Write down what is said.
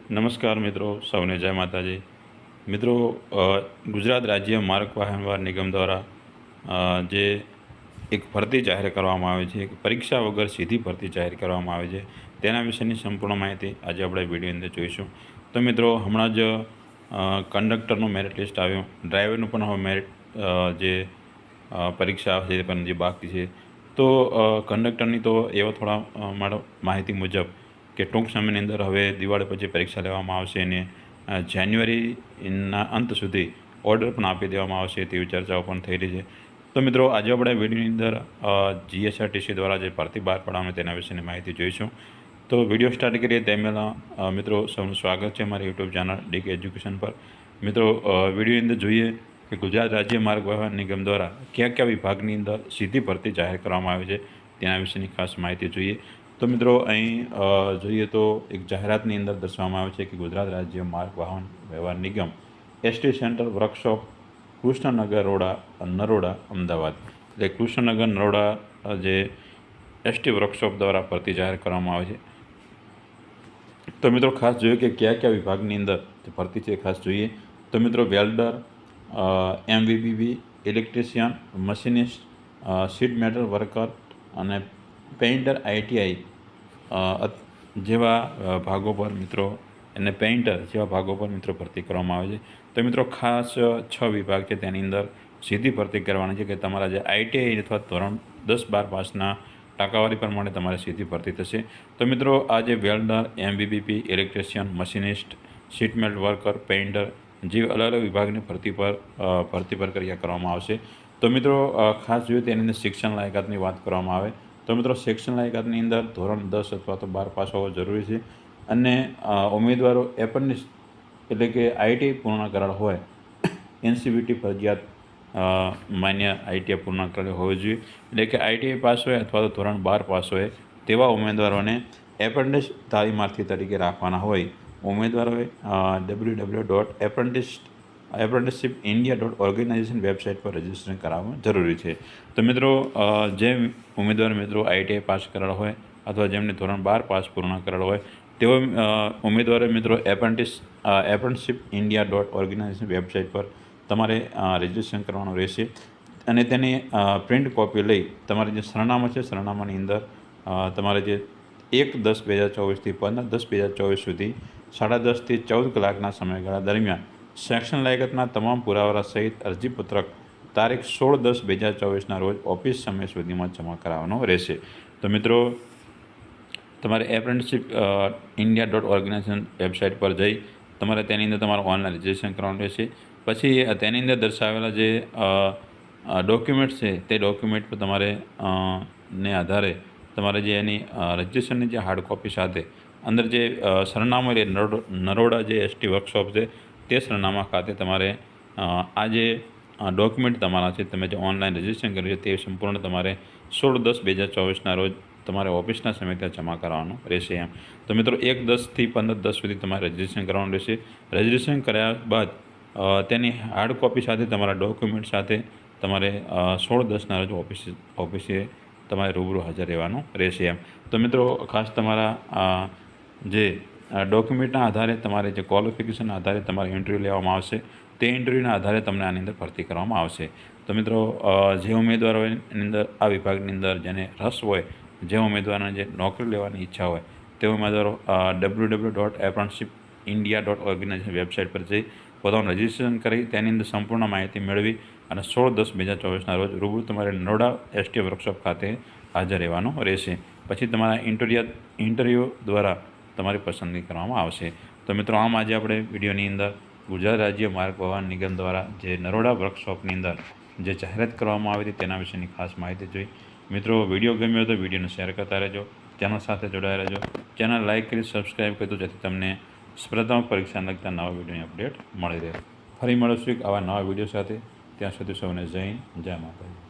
નમસ્કાર મિત્રો, સૌને જય માતાજી. મિત્રો, ગુજરાત રાજ્ય માર્ગ વાહન વ્યવહાર નિગમ દ્વારા જે એક ભરતી જાહેર કરવામાં આવે છે, એક પરીક્ષા વગર સીધી ભરતી જાહેર કરવામાં આવે છે, તેના વિશેની સંપૂર્ણ માહિતી આજે આપણે વિડીયોની અંદર જોઈશું. તો મિત્રો, હમણાં જ કંડક્ટરનું મેરિટ લિસ્ટ આવ્યું, ડ્રાઈવરનું પણ હવે મેરિટ જે પરીક્ષા છે એ પણ જે બાકી છે. તો કંડક્ટરની તો એવા થોડા માહિતી મુજબ કે ટૂંક સમયની અંદર હવે દિવાળી પછી પરીક્ષા લેવામાં આવશે અને જાન્યુઆરીના અંત સુધી ઓર્ડર પણ આપી દેવામાં આવશે તેવી ચર્ચાઓ પણ થઈ રહી છે. તો મિત્રો, આજે આપણે વિડીયોની અંદર જીએસઆરટીસી દ્વારા જે ભરતી બહાર પાડવામાં તેના વિશેની માહિતી જોઈશું. તો વિડીયો સ્ટાર્ટ કરીએ તે પહેલાં મિત્રો સૌનું સ્વાગત છે મારી યુટ્યુબ ચેનલ ડીકે એજ્યુકેશન પર. મિત્રો, વિડીયોની અંદર જોઈએ કે ગુજરાત રાજ્ય માર્ગ વ્યવહાર નિગમ દ્વારા કયા કયા વિભાગની અંદર સીધી ભરતી જાહેર કરવામાં આવે છે તેના વિશેની ખાસ માહિતી જોઈએ. તો મિત્રો, અહીં જોઈએ તો એક જાહેરાતની અંદર દર્શાવવામાં આવે છે કે ગુજરાત રાજ્ય માર્ગ વાહન વ્યવહાર નિગમ ST centre workshop Krishnanagar Naroda Ahmedabad, એટલે કૃષ્ણનગર નરોડા જે એસટી વર્કશોપ દ્વારા ભરતી જાહેર કરવામાં આવે છે. તો મિત્રો, ખાસ જોઈએ કે કયા કયા વિભાગની અંદર જે ભરતી છે ખાસ જોઈએ. તો મિત્રો, વેલ્ડર, એમવીબીબી, electrician, machinist, sheet metal worker અને પેઇન્ટર આઈટીઆઈ જેવા ભાગો પર મિત્રો અને પેઇન્ટર જેવા ભાગો પર મિત્રો ભરતી કરવામાં આવે છે. તો મિત્રો, ખાસ 6 વિભાગ છે તેની અંદર સીધી ભરતી કરવાની છે કે તમારા જે આઈટીઆઈ અથવા ધોરણ 10-12 પાસના ટકાવારી પ્રમાણે તમારે સીધી ભરતી થશે. તો મિત્રો, આ જે વેલ્ડર, એમબીબીપી, electrician, machinist, sheet metal worker, painter જેવી અલગ અલગ વિભાગની ભરતી પ્રક્રિયા કરવામાં આવશે. તો મિત્રો, ખાસ જોઈએ તેની અંદર શિક્ષણ લાયકાતની વાત કરવામાં આવે તો મિત્રો, શિક્ષણ લાયકાતની અંદર ધોરણ 10 અથવા તો 12 પાસ હોવો જરૂરી છે અને ઉમેદવારો એપ્રેન્ટિસ એટલે કે આઈટીઆઈ પૂર્ણ કરેલ હોય, એનસીવીટી ફરજિયાત માન્ય આઈટીઆઈ પૂર્ણ કરેલ હોવી જોઈએ. એટલે કે આઈટીઆઈ પાસ હોય અથવા તો ધોરણ 12 પાસ હોય તેવા ઉમેદવારોને એપ્રેન્ટિસ તાલીમાર્થી તરીકે રાખવાના હોય ઉમેદવારોએ www.apprenticeshipindia.organization વેબસાઇટ પર રજિસ્ટ્રેશન કરાવવું જરૂરી છે. તો મિત્રો, જે ઉમેદવાર મિત્રો આઈટીઆઈ પાસ કરેલા હોય અથવા જેમને ધોરણ 12 પાસ પૂર્ણ કરેલો હોય તેઓ ઉમેદવારે મિત્રો apprenticeshipindia.organization વેબસાઇટ પર તમારે રજિસ્ટ્રેશન કરવાનું રહેશે અને તેની પ્રિન્ટ કોપી લઈ તમારે જે સરનામા છે સરનામાની અંદર તમારે જે 1/10/2024થી 15/10/2024 સુધી 10:30 થી 14 કલાકના સમયગાળા દરમિયાન શિક્ષણ લાયકાતના તમામ પુરાવા સહિત અરજીપત્રક તારીખ 16/10/2024ના રોજ ઓફિસ સમય સુધીમાં જમા કરાવવાનો રહેશે. તો મિત્રો, તમારે apprenticeshipindia.organization વેબસાઇટ પર જઈ તમારે તેની અંદર તમારું ઓનલાઈન રજિસ્ટ્રેશન કરવાનું રહેશે. પછી તેની અંદર દર્શાવેલા જે ડોક્યુમેન્ટ્સ છે તે ડોક્યુમેન્ટ પર તમારે ને આધારે તમારે જે એની રજિસ્ટ્રેશનની જે હાર્ડ કોપી સાથે અંદર જે સરનામું એટલે નરોડા જે એસટી વર્કશોપ છે તે સરનામા ખાતે તમારે આ જે ડોક્યુમેન્ટ તમારા છે તમે જે ઓનલાઈન રજિસ્ટ્રેશન કર્યું છે તે સંપૂર્ણ તમારે 16/10/2024ના રોજ તમારે ઓફિસના સમય ત્યાં જમા કરાવવાનું રહેશે એમ. તો મિત્રો, 1/10 થી 15/10 સુધી તમારે રજિસ્ટ્રેશન કરવાનું રહેશે. રજિસ્ટ્રેશન કર્યા બાદ તેની હાર્ડ કોપી સાથે તમારા ડોક્યુમેન્ટ સાથે તમારે 16/10ના રોજ ઓફિસે તમારે રૂબરૂ હાજર રહેવાનું રહેશે એમ. તો મિત્રો, ખાસ તમારા જે ડોક્યુમેન્ટના આધારે તમારે જે ક્વોલિફિકેશનના આધારે તમારે ઇન્ટરવ્યૂ લેવામાં આવશે. તે ઇન્ટરવ્યૂના આધારે તમને આની અંદર ભરતી કરવામાં આવશે. તો મિત્રો, જે ઉમેદવારો એની અંદર આ વિભાગની અંદર જેને રસ હોય, જે ઉમેદવારોને જે નોકરી લેવાની ઈચ્છા હોય તે ઉમેદવારો www.apprenticeshipindia.organization વેબસાઇટ પર જઈ પોતાનું રજિસ્ટ્રેશન કરી તેની અંદર સંપૂર્ણ માહિતી મેળવી અને 16/10/2024ના રોજ રૂબરૂ તમારે નરોડા એસટી વર્કશોપ ખાતે હાજર રહેવાનું રહેશે. પછી તમારા ઇન્ટરવ્યૂ દ્વારા તમારી પસંદગી કરવામાં આવશે. તો મિત્રો, આમ આજે આપણે વિડીયોની અંદર ગુજરાત રાજ્ય માર્ગ વાહન નિગમ દ્વારા જે નરોડા વર્કશોપની અંદર જે જાહેરાત કરવામાં આવી હતી તેના વિશેની ખાસ માહિતી જોઈ. મિત્રો, વિડીયો ગમ્યો તો વિડીયોને શેર કરતા રહેજો, ચેનલ સાથે જોડાયા રહેજો, ચેનલ લાઇક કરી સબસ્ક્રાઈબ કરજો જેથી તમને સ્પર્ધાત્મક પરીક્ષાને લગતા નવા વિડીયોની અપડેટ મળી રહે. ફરી મળીશું એક આવા નવા વિડીયો સાથે. ત્યાં સુધી સૌને જય હિન્દ, જય માતાજી.